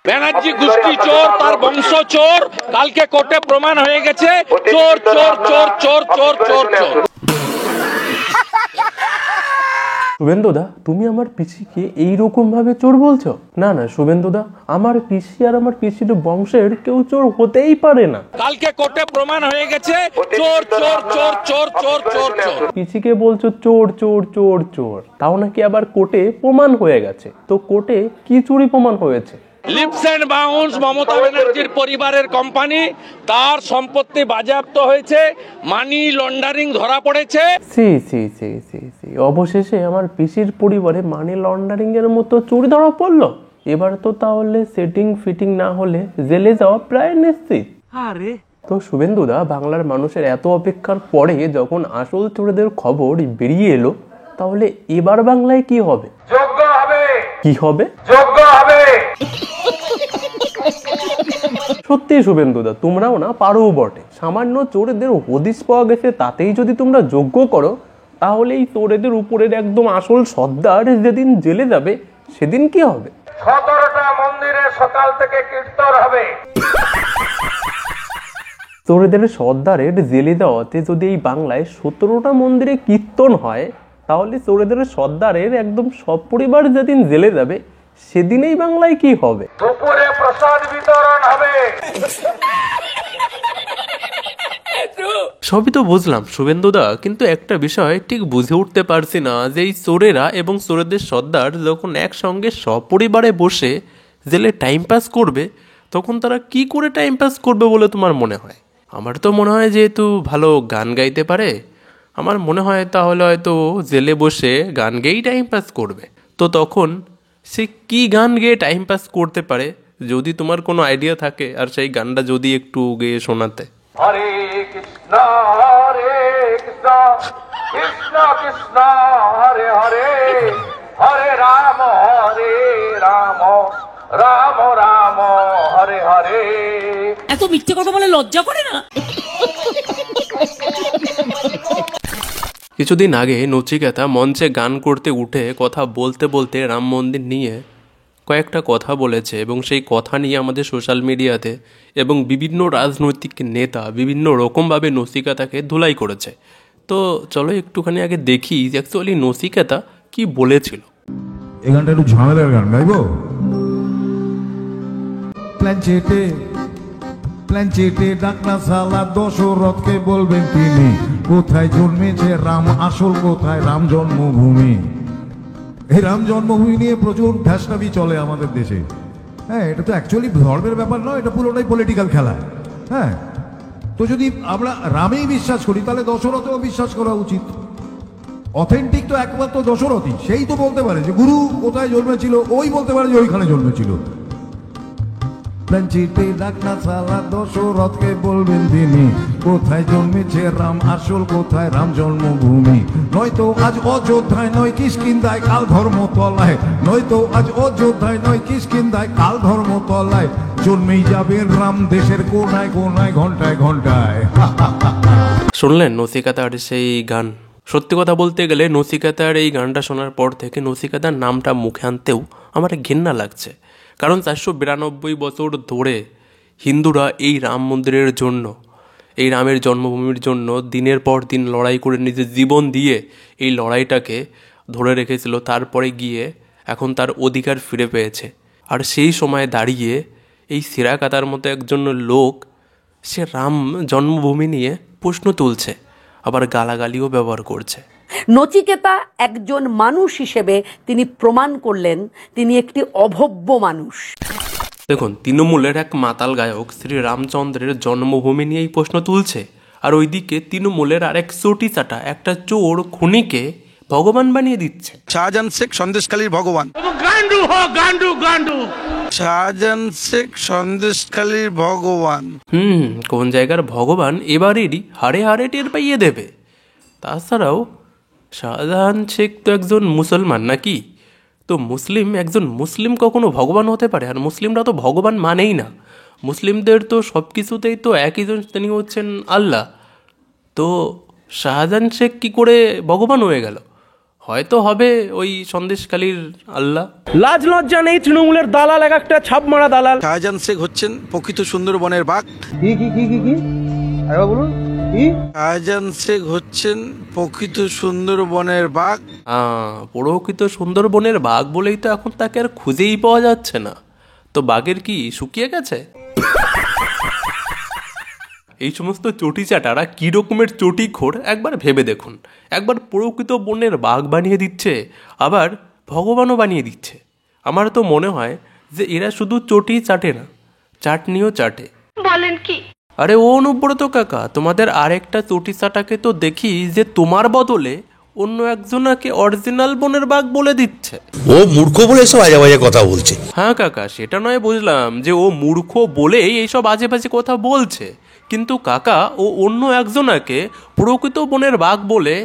ব্যানার্জি গোষ্ঠী চোর, তার বংশ চোর, কালকে কোর্টে প্রমাণ হয়ে গেছে চোর চোর চোর চোর চোর চোর চোর। শুভেন্দুদা, তুমি আমার পিসিকে এইরকম ভাবে চোর বলছো? না না শুভেন্দুদা, আমার পিসি আর আমার পিসির বংশের কেউ চোর হতেই পারে না। কালকে কোর্টে প্রমাণ হয়ে গেছে চোর চোর চোর চোর চোর চোর চোর। পিসিকে বলছো চোর চোর চোর চোর, তাও নাকি আবার কোর্টে প্রমাণ হয়ে গেছে। তো কোর্টে কি চুরি প্রমাণ হয়েছে? লিপস এন্ড বাউন্স মমতা ব্যানার্জির পরিবারের কোম্পানি, তার সম্পত্তি বাজেয়াপ্ত হয়েছে, মানি লন্ডারিং ধরা পড়েছে। C C C C C অবশেষে আমার পিসির পরিবারে মানি লন্ডারিং এর মতো চুরি ধরা পড়লো। এবার তো তাহলে সেটিং ফিটিং না হলে জেলে যাওয়া প্রায় নিশ্চিত। আরে তো শুভেন্দুদা, বাংলার মানুষের এত অপেক্ষার পরে যখন আসল চোরদের খবর বেরিয়ে এলো, তাহলে এবার বাংলায় কি হবে? যোগ্য হবে। কি হবে? যোগ্য হবে। সত্যি শুভেন্দুদা, তোমরাও না পারো বটে। সামান্য চোরেদের হদিশ পাওয়া গেছে, তাতেই যদি তোমরা যোগ্য করো, তাহলে এই চোরেদের উপরের একদম আসল সর্দার যেদিন জেলে যাবে, সেদিন কি হবে? 17টা মন্দিরে সকাল থেকে কীর্তন হবে। চোরেদের সর্দারের জেলে যাওয়াতে যদি এই বাংলায় 17টা মন্দিরে কীর্তন হয়, তাহলে চোরেদের সর্দারের একদম সব পরিবার যেদিন জেলে যাবে, সেদিনেই বাংলায় কি হবে? দুপুরে প্রসাদ বিতরণ হবে। সবই তো বুঝলাম শুভেন্দুদা, কিন্তু একটা বিষয় ঠিক বুঝে উঠতে পারছি না যে এই চোরেরা এবং চোরেদের সর্দার যখন একসঙ্গে সপরিবারে বসে জেলে টাইম পাস করবে, তখন তারা কি করে টাইম পাস করবে বলে তোমার মনে হয়? আমার তো মনে হয় যেহেতু ভালো গান গাইতে পারে, আমার মনে হয় তাহলে হয়তো জেলে বসে গান গেয়েই টাইম পাস করবে। তো তখন সে কি গান গেয়ে টাইম পাস করতে পারে, যদি তোমার কোনো আইডিয়া থাকে, আর সেই গানটা যদি একটু গেয়ে শোনাতে। হরে কৃষ্ণ কৃষ্ণ কৃষ্ণ হরে হরে, হরে রাম রাম রাম হরে হরে। এত মিথ্যে কথা বলে লজ্জা করে না? কিছুদিন আগে নচিকেতা মঞ্চে গান করতে উঠে কথা বলতে বলতে রাম মন্দির নিয়ে কয়েকটা কথা বলেছে, এবং সেই কথা নিয়ে আমাদের সোশ্যাল মিডিয়াতে এবং বিভিন্ন রাজনৈতিক নেতা বিভিন্ন রকমভাবে নচিকেতাকে ধুলাই করেছে। তো চলো একটুখানি আগে দেখি যে অ্যাকচুয়ালি নচিকেতা কি বলেছিল। এই গানটা একটু ঝামেলার গান, গাইবো? প্ল্যানচেটে ডাকনা সালা দশরথকে বলবেন তিনি, কোথায় জন্মেছে রাম, আসল কোথায় রাম জন্মভূমি। এই রাম জন্মভূমি নিয়ে প্রচুর ধ্যাসটাবি চলে আমাদের দেশে। হ্যাঁ, এটা তো অ্যাকচুয়ালি ধর্মের ব্যাপার নয়, এটা পুরোটাই পলিটিক্যাল খেলা। হ্যাঁ, তো যদি আমরা রামেই বিশ্বাস করি, তাহলে দশরথেও বিশ্বাস করা উচিত। অথেন্টিক তো একমাত্র দশরথই, সেই তো বলতে পারে যে গুরু কোথায় জন্মেছিল, ওই বলতে পারে যে ওইখানে জন্মেছিল। প্ল্যানচেটে ডাকনা সালা দশরথকে বলবেন তিনি, কোথায় জন্মেছে রাম, আসল কোথায় রাম জন্মভূমি। নয়তো আজ অযোধ্যায় নয় কিষ্কিন্ধায়, কাল ধর্মতলায়। নয়তো আজ অযোধ্যায় নয় কিষ্কিন্ধায়, কাল ধর্মতলায়। জন্মেই যাবে রাম দেশের কোনায় কোনায়, ঘন্টায় ঘন্টায়। শুনলেন নচিকেতার সেই গান? সত্যি কথা বলতে গেলে নচিকেতার এই গানটা শোনার পর থেকে নচিকেতার নামটা মুখে আনতেও আমার ঘেন্না লাগছে। কারণ 492 বছর ধরে হিন্দুরা এই রাম মন্দিরের জন্য, এই রামের জন্মভূমির জন্য দিনের পর দিন লড়াই করে নিজের জীবন দিয়ে এই লড়াইটাকে ধরে রেখেছিল। তারপরে গিয়ে এখন তার অধিকার ফিরে পেয়েছে। আর সেই সময় দাঁড়িয়ে এই সিরাকাতার মতো একজন লোক সে রাম জন্মভূমি নিয়ে প্রশ্ন তুলছে, আবার গালাগালিও ব্যবহার করছে। নচিকেতা একজন মানুষ হিসেবে তিনি প্রমাণ করলেন তিনি একটি অভব্য মানুষ। দেখুন, তৃণমূলের এক মাতাল গায়ক শ্রী রামচন্দ্রের জন্মভূমি নিয়ে এই প্রশ্ন তুলছে, আর ওইদিকে তৃণমূলের আরেক চটি চাটা একটা চোর খুনিকে ভগবান বানিয়ে দিচ্ছে। শাহজাহান শেখ সন্দেশখালীর ভগবান। শাহজাহান শেখ সন্দেশখালীর ভগবান। কোন জায়গার ভগবান এবারেরই হারে হারে টের পাইয়ে দেবে। তাছাড়াও শাহজাহান শেখ তো একজন মুসলমান নাকি? তো একজন মুসলিম কখনো ভগবান হতে পারে? আর মুসলিমরা তো ভগবান মানেই না। মুসলিমদের তো সব কিছুতেই তো একই জন, তিনি হচ্ছেন আল্লাহ। তো শাহজাহান শেখ কী করে ভগবান হয়ে গেল? হয়তো হবে ওই সন্দেশখালীর আল্লাহ। লাজ লজ্জা নেই তৃণমূলের দালাল, এক একটা ছাপ মারা দালাল। শাহজাহান শেখ হচ্ছেন প্রকৃত সুন্দরবনের বাঘ। শাহজাহান শেখ হচ্ছেন প্রকৃত সুন্দরবনের বাঘ। প্রকৃত সুন্দরবনের বাঘ বলেই তো এখন তাকে আর খুঁজেই পাওয়া যাচ্ছে না। তো বাঘের কি শুকিয়ে গেছে? এই সমস্ত চটি চাটারা কি রকমের চটিখোর একবার ভেবে দেখুন। একবার প্রকৃত বনের বাঘ বানিয়ে দিচ্ছে, আবার ভগবানও বানিয়ে দিচ্ছে। আমার তো মনে হয় যে এরা শুধু চটি চাটে না, চাটনিও চাটে। বলেন কি? আরে ও অনুব্রত কাকা, তোমাদের আরেকটা চটি চাটাকে তো দেখি যে তোমার বদলে অন্য একজনাকে অরিজিনাল বনের বাঘ বলে দিচ্ছে। ও মূর্খ বলে এসব আজে বাজে কথা বলছে। হ্যাঁ কাকা, সেটা নয় বুঝলাম যে ও মূর্খ বলেই এইসব আজে বাজে কথা বলছে, কিন্তু কাকা ও অন্য একজনাকে প্রকৃত বনের বাঘ বলে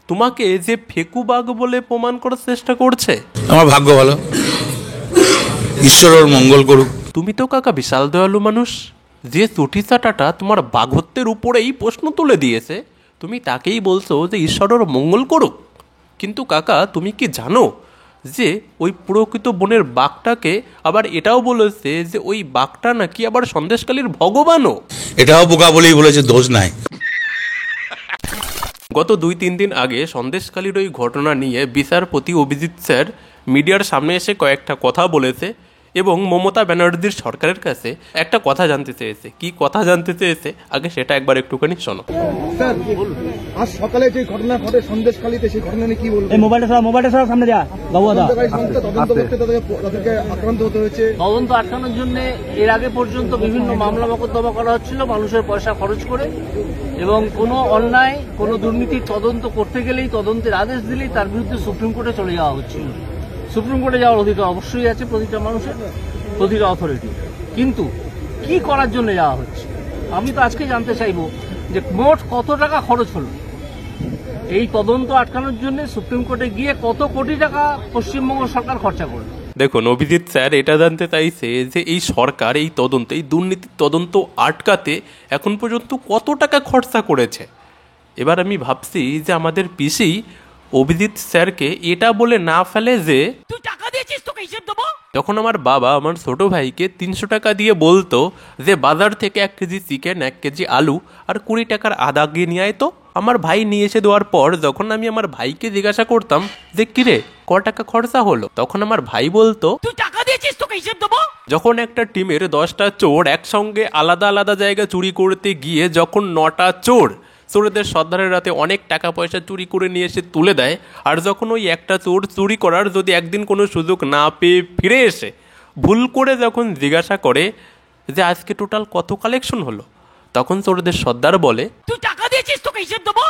তোমাকে যে ফেকু বাঘ বলে প্রমাণ করার চেষ্টা করছে। আমার ভাগ্য ভালো, ঈশ্বর ওর মঙ্গল করুক। তুমি তো কাকা বিশাল দয়ালু মানুষ। যে চটি চাটাটা তোমার বাঘত্বের উপরেই প্রশ্ন তুলে দিয়েছে, তুমি তাকেই বলছো যে ঈশ্বর ওর মঙ্গল করুক। কিন্তু কাকা তুমি কি জানো যে ওই প্রকৃত বনের বাঘটাকে আবার এটাও বলেছে যে ওই বাঘটা নাকি আবার সন্দেশখালীর ভগবানও। এটাও বোকা বলেই বলেছে, দোষ নাই। গত 2-3 দিন আগে সন্দেশখালীর ওই ঘটনা নিয়ে বিচারপতি অভিজিৎ স্যার মিডিয়ার সামনে এসে কয়েকটা কথা বলেছে এবং মমতা ব্যানার্জির সরকারের কাছে একটা কথা জানতে চেয়েছে। কি কথা জানতে চেয়েছে আগে সেটা একবার একটুখানি শোনো। স্যার, আজ সকালে যে ঘটনা ঘটে সন্দেশখালীতে, সেই ঘটনা নিয়ে কি বলবেন? এই মোবাইলটা সামনে যা বাবু দা। তদন্ত করতে তাদেরকে আক্রান্ত হতে হয়েছে। তদন্ত আটকানোর জন্য এর আগে পর্যন্ত বিভিন্ন মামলা মোকদ্দমা করা হচ্ছিল মানুষের পয়সা খরচ করে, এবং কোনো অন্যায় কোনো দুর্নীতির তদন্ত করতে গেলেই, তদন্তের আদেশ দিলেই তার বিরুদ্ধে সুপ্রিম কোর্টে চলে যাওয়া হচ্ছিল। সুপ্রিম কোর্টে যাওয়ার অধিকার অবশ্যই আছে প্রতিটা মানুষের, প্রতিটা অথরিটি। কিন্তু কি করার জন্য যাওয়া হচ্ছে আমি তো আজকে জানতে চাইবো যে মোট কত টাকা খরচ হলো এই তদন্ত আটকানোর জন্য। সুপ্রিম কোর্টে গিয়ে কত কোটি টাকা পশ্চিমবঙ্গ সরকার খরচা করলো। দেখুন অভিজিৎ স্যার এটা জানতে চাইছে যে এই সরকার এই তদন্তে, এই দুর্নীতির তদন্ত আটকাতে এখন পর্যন্ত কত টাকা খরচা করেছে। এবার আমি ভাবছি যে আমাদের পিসি অভিজিৎ স্যারকে এটা বলে না ফেলে যে তুই টাকা দিয়েছিস, তোকে হিসেব দেবো। তখন আমার বাবা আমার ছোট ভাইকে 300 টাকা দিয়ে বলতো যে বাজার থেকে 1 কেজি চিকেন, 1 কেজি আলু আর 20 টাকার আদা গিয়ে নিয়ে আয় তো। আমার ভাই নিয়ে এসে দেওয়ার পর যখন আমি আমার ভাইকে জিজ্ঞাসা করতাম যে কিরে ক টাকা খরচা হলো, তখন আমার ভাই বলতো তুই টাকা দিয়েছিস, তোকে হিসেব দেবো। যখন একটা টিমের 10টা চোর একসঙ্গে আলাদা আলাদা জায়গা চুরি করতে গিয়ে যখন 9টা চোরেদের সর্দারের রাতে অনেক টাকা পয়সা চুরি করে নিয়ে এসে তুলে দেয়, আর যখন ওই একটা চোর চুরি করার যদি একদিন কোনো সুযোগ না পেয়ে ফিরে এসে ভুল করে যখন জিজ্ঞাসা করে যে আজকে টোটাল কত কালেকশন হলো, তখন চোরদের সর্দার বলে তুই টাকা দিয়েছিস, তোকে হিসেব দেবো।